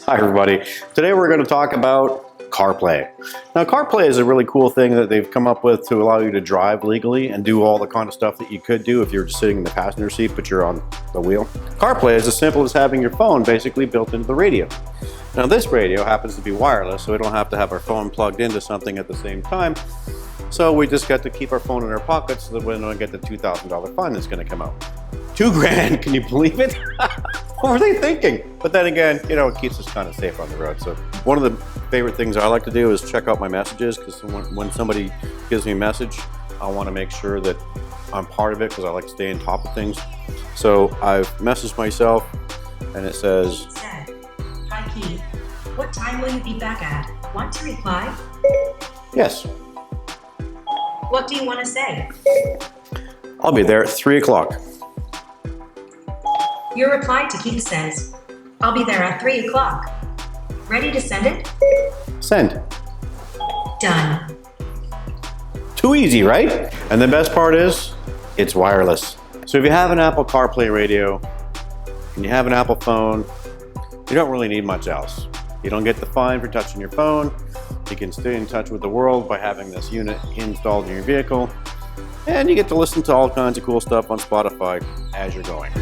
Hi everybody. Today we're going to talk about CarPlay. Now CarPlay is a really cool thing that they've come up with to allow you to drive legally and do all the kind of stuff that you could do if you're just sitting in the passenger seat but you're on the wheel. CarPlay is as simple as having your phone basically built into the radio. Now this radio happens to be wireless, so we don't have to have our phone plugged into something at the same time. So we just got to keep our phone in our pockets so that we don't get the $2,000 fine that's going to come out. $2,000, can you believe it? What were they thinking? But then again, you know, it keeps us kind of safe on the road. So one of the favorite things I like to do is check out my messages, because when somebody gives me a message, I want to make sure that I'm part of it because I like to stay on top of things. So I've messaged myself and it says, "Hi Keith, what time will you be back at? Want to reply? Yes. What do you want to say? I'll be there at 3 o'clock. Your reply to Keith says, I'll be there at 3 o'clock. Ready to send it? Send. Done. Too easy, right? And the best part is, it's wireless. So if you have an Apple CarPlay radio and you have an Apple phone, you don't really need much else. You don't get the fine for touching your phone. You can stay in touch with the world by having this unit installed in your vehicle. And you get to listen to all kinds of cool stuff on Spotify as you're going.